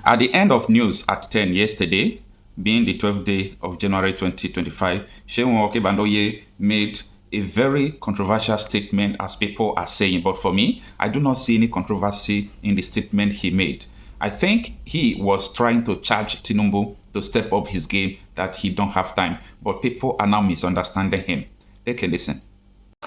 At the end of news at 10 yesterday, being the 12th day of January 2025, Seun Okinbaloye made a very controversial statement, as people are saying. But for me, I do not see any controversy in the statement he made. I think he was trying to charge Tinubu to step up his game, that he don't have time. But people are now misunderstanding him. Take a listen.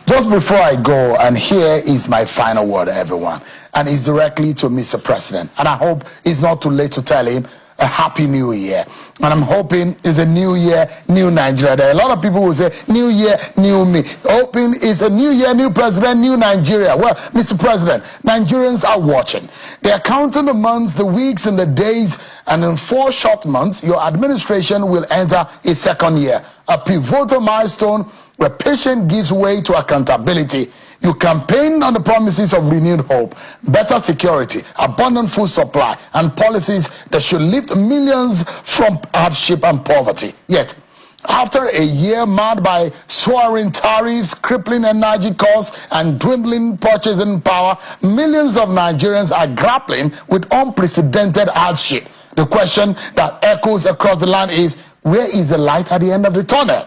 Just before I go, and here is my final word, everyone, and it's directly to Mr. President, and I hope it's not too late to tell him a happy new year. And I'm hoping it's a new year, new Nigeria. There are a lot of people who say new year, new me. Hoping it's a new year, new president, new Nigeria. Well, Mr. President, Nigerians are watching. They are counting the months, the weeks, and the days, and in 4 short months, your administration will enter its 2nd year, a pivotal milestone where patience gives way to accountability. You campaigned on the promises of renewed hope, better security, abundant food supply, and policies that should lift millions from hardship and poverty. Yet, after a year marred by soaring tariffs, crippling energy costs, and dwindling purchasing power, millions of Nigerians are grappling with unprecedented hardship. The question that echoes across the land is, where is the light at the end of the tunnel?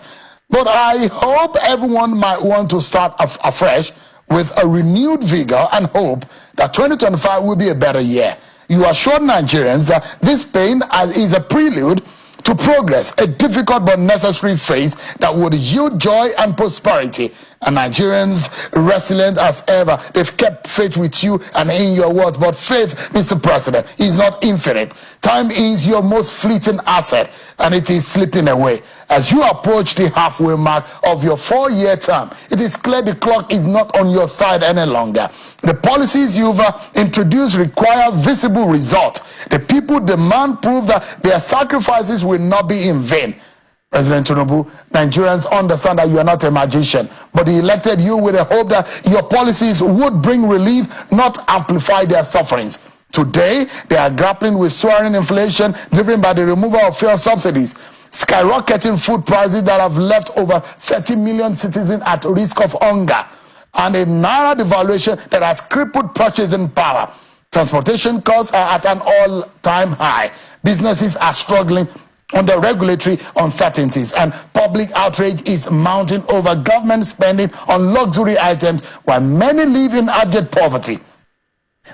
But I hope everyone might want to start afresh with a renewed vigor and hope that 2025 will be a better year. You assured Nigerians that this pain is a prelude to progress, a difficult but necessary phase that would yield joy and prosperity. And Nigerians, resilient as ever, they've kept faith with you and in your words. But faith, Mr. President, is not infinite. Time is your most fleeting asset, and it is slipping away. As you approach the halfway mark of your 4-year term, it is clear the clock is not on your side any longer. The policies you've introduced require visible results. The people demand proof that their sacrifices will not be in vain. President Tinubu, Nigerians understand that you are not a magician, but he elected you with a hope that your policies would bring relief, not amplify their sufferings. Today, they are grappling with soaring inflation driven by the removal of fuel subsidies, skyrocketing food prices that have left over 30 million citizens at risk of hunger, and a naira devaluation that has crippled purchasing power. Transportation costs are at an all-time high. Businesses are struggling under regulatory uncertainties, and public outrage is mounting over government spending on luxury items while many live in abject poverty.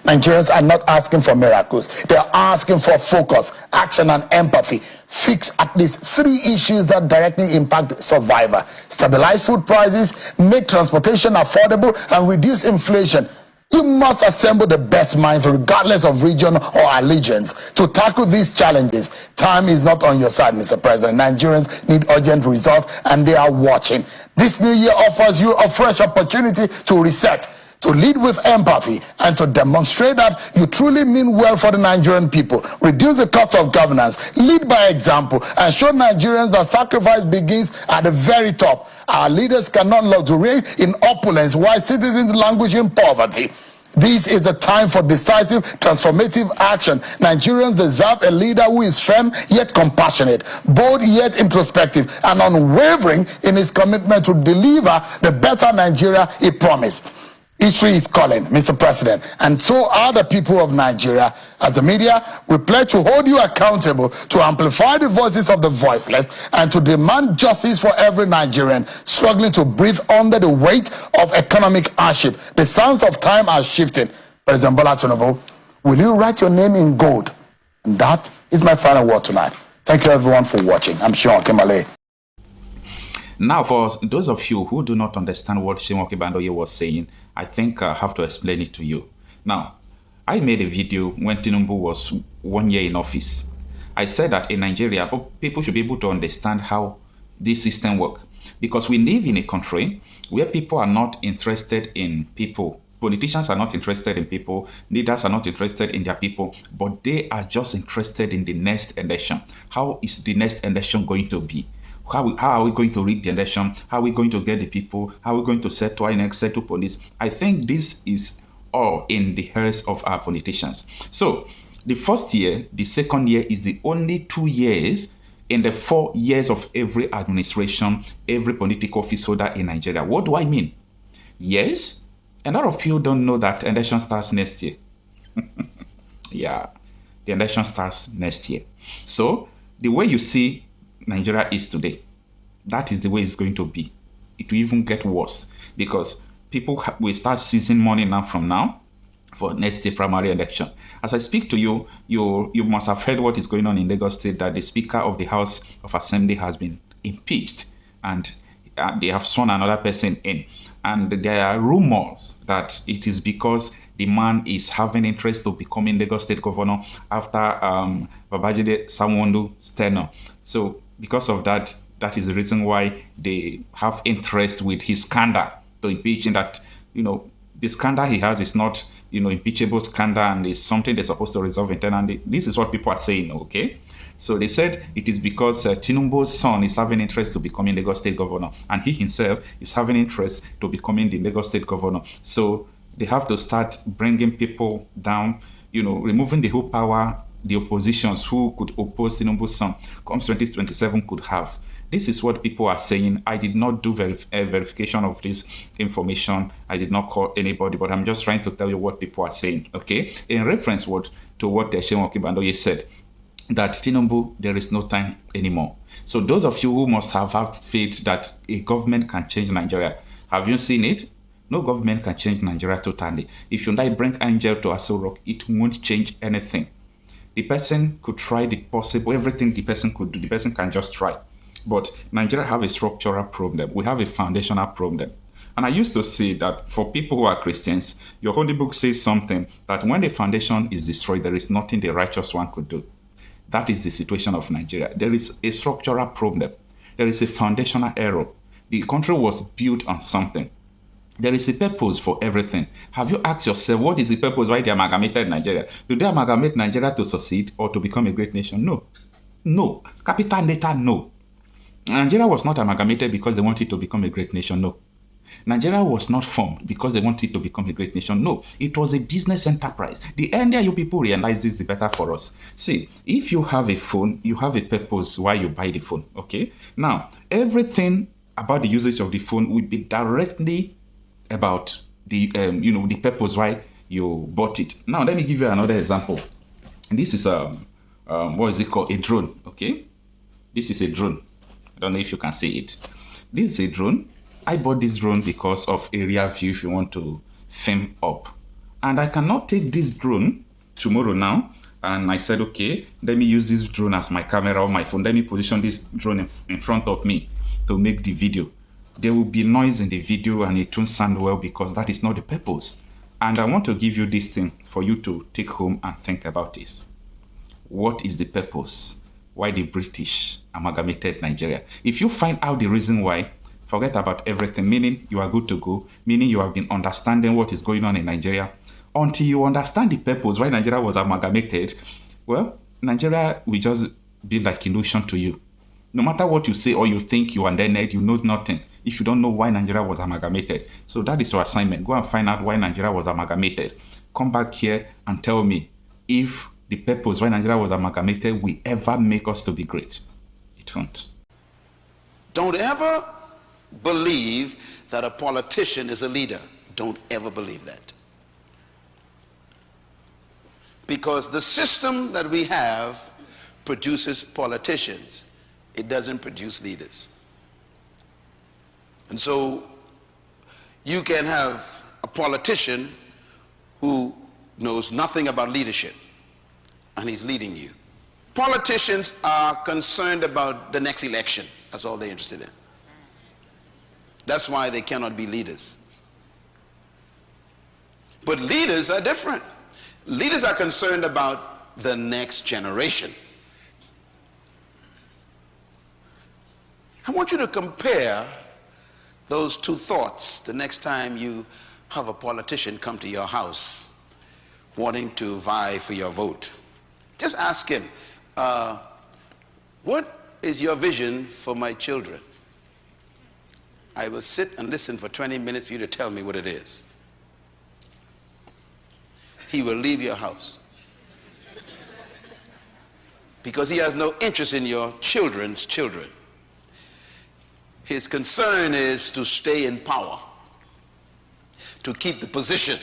Nigerians are not asking for miracles. They are asking for focus, action, and empathy. Fix at least 3 issues that directly impact survival. Stabilize food prices, make transportation affordable, and reduce inflation. You must assemble the best minds, regardless of region or allegiance, to tackle these challenges. Time is not on your side, Mr. President. Nigerians need urgent results, and they are watching. This new year offers you a fresh opportunity to reset, to lead with empathy, and to demonstrate that you truly mean well for the Nigerian people. Reduce the cost of governance, lead by example, and show Nigerians that sacrifice begins at the very top. Our leaders cannot luxuriate in opulence while citizens languish in poverty. This is the time for decisive, transformative action. Nigerians deserve a leader who is firm yet compassionate, bold yet introspective, and unwavering in his commitment to deliver the better Nigeria he promised. History is calling, Mr. President, and so are the people of Nigeria. As the media, we pledge to hold you accountable, to amplify the voices of the voiceless, and to demand justice for every Nigerian struggling to breathe under the weight of economic hardship. The sands of time are shifting. President Bola Tinubu, will you write your name in gold? And that is my final word tonight. Thank you, everyone, for watching. I'm Seun Okinbaloye. Now, for those of you who do not understand what Seun Okinbaloye was saying, I think I have to explain it to you. Now, I made a video when Tinubu was 1 year in office. I said that in Nigeria, people should be able to understand how this system works. Because we live in a country where people are not interested in people. Politicians are not interested in people. Leaders are not interested in their people. But they are just interested in the next election. How is the next election going to be? How are we going to rig the election? How are we going to get the people? How are we going to settle INEC, settle police? I think this is all in the hands of our politicians. So the first year, the second year is the only 2 years in the 4 years of every administration, every political office holder in Nigeria. What do I mean? Yes, a lot of you don't know that election starts next year. Yeah. The election starts next year. So the way you see Nigeria is today, that is the way it's going to be. It will even get worse because people will start seizing money now from now for next year primary election. As I speak to you, you must have heard what is going on in Lagos State, that the Speaker of the House of Assembly has been impeached and they have sworn another person in. And there are rumors that it is because the man is having interest to becoming Lagos State governor after Babajide Sanwo-Olu's tenure. So because of that, that is the reason why they have interest with his scandal to impeach him. That, the scandal he has is not, impeachable scandal, and is something they're supposed to resolve internally. This is what people are saying, okay? So they said it is because Tinubu's son is having interest to becoming Lagos State governor, and he himself is having interest to becoming the Lagos State governor. So they have to start bringing people down, removing the whole power the oppositions who could oppose Tinubu's son comes 2027 could have. This is what people are saying. I did not do verification of this information. I did not call anybody, but I'm just trying to tell you what people are saying, okay? In reference to what Seun Okinbaloye said, that Tinubu, there is no time anymore. So those of you who must have faith that a government can change Nigeria, have you seen it? No government can change Nigeria totally. If you like bring Angel to Aso Rock, it won't change anything. The person could try the possible, everything the person could do, the person can just try. But Nigeria have a structural problem. We have a foundational problem. And I used to say that for people who are Christians, your holy book says something that when the foundation is destroyed, there is nothing the righteous one could do. That is the situation of Nigeria. There is a structural problem. There is a foundational error. The country was built on something. There is a purpose for everything. Have you asked yourself, what is the purpose why they amalgamated Nigeria? Do they amalgamate Nigeria to succeed or to become a great nation? No. No. Capital letter, no. Nigeria was not amalgamated because they wanted to become a great nation. No. Nigeria was not formed because they wanted to become a great nation. No. It was a business enterprise. The earlier you people realize this, the better for us. See, if you have a phone, you have a purpose why you buy the phone. Okay? Now, everything about the usage of the phone will be directly about the the purpose why you bought it. Now, let me give you another example. This is what is it called? A drone. Okay? This is a drone. I don't know if you can see it. This is a drone. I bought this drone because of area view if you want to film up. And I cannot take this drone tomorrow now. And I said, okay, let me use this drone as my camera on my phone. Let me position this drone in front of me to make the video. There will be noise in the video and it won't sound well because that is not the purpose. And I want to give you this thing for you to take home and think about this. What is the purpose? Why the British amalgamated Nigeria? If you find out the reason why, forget about everything, meaning you are good to go, meaning you have been understanding what is going on in Nigeria. Until you understand the purpose why Nigeria was amalgamated, well, Nigeria will just be like illusion to you. No matter what you say or you think you are learned, you know nothing if you don't know why Nigeria was amalgamated. So that is your assignment. Go and find out why Nigeria was amalgamated. Come back here and tell me if the purpose why Nigeria was amalgamated will ever make us to be great. It won't. Don't ever believe that a politician is a leader. Don't ever believe that. Because the system that we have produces politicians. It doesn't produce leaders. And so you can have a politician who knows nothing about leadership and he's leading you. Politicians are concerned about the next election. That's all they're interested in. That's why they cannot be leaders. But leaders are different. Leaders are concerned about the next generation. I want you to compare those two thoughts the next time you have a politician come to your house wanting to vie for your vote. Just ask him, what is your vision for my children? I will sit and listen for 20 minutes for you to tell me what it is. He will leave your house because he has no interest in your children's children. His concern is to stay in power, to keep the position,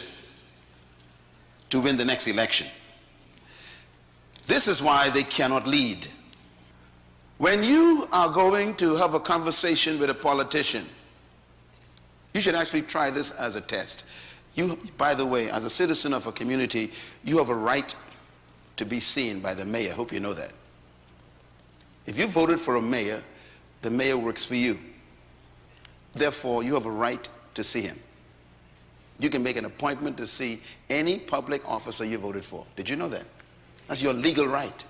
to win the next election. This is why they cannot lead. When you are going to have a conversation with a politician, you should actually try this as a test. You, by the way, as a citizen of a community, you have a right to be seen by the mayor. I hope you know that. If you voted for a mayor, the mayor works for you. Therefore, you have a right to see him. You can make an appointment to see any public officer you voted for. Did you know that? That's your legal right.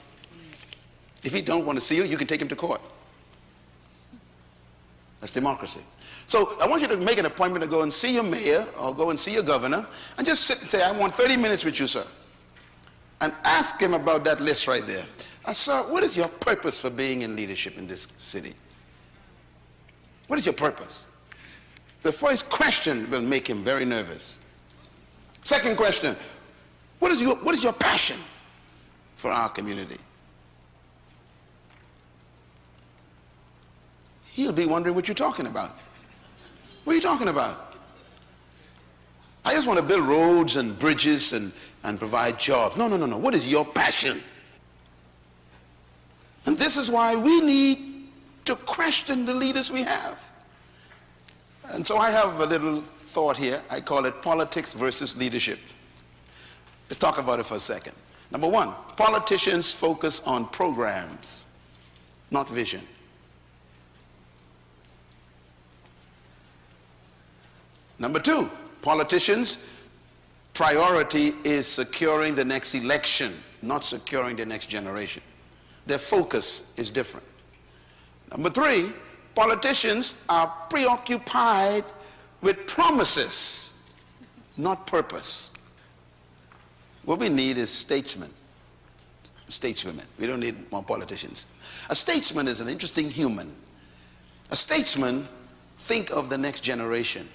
If he don't want to see you, you can take him to court. That's democracy. So I want you to make an appointment to go and see your mayor or go and see your governor and just sit and say, I want 30 minutes with you, sir. And ask him about that list right there. Sir, what is your purpose for being in leadership in this city? What is your purpose? The first question will make him very nervous. Second question, what is your passion for our community? He'll be wondering what you're talking about. What are you talking about? I just want to build roads and bridges and provide jobs. No. What is your passion? And this is why we need to question the leaders we have. And so I have a little thought here. I call it politics versus leadership. Let's talk about it for a second. Number one, politicians focus on programs, not vision. Number two, politicians' priority is securing the next election, not securing the next generation. Their focus is different. Number three, politicians are preoccupied with promises, not purpose. What we need is statesmen, stateswomen. We don't need more politicians. A statesman is an interesting human. A statesman thinks of the next generation.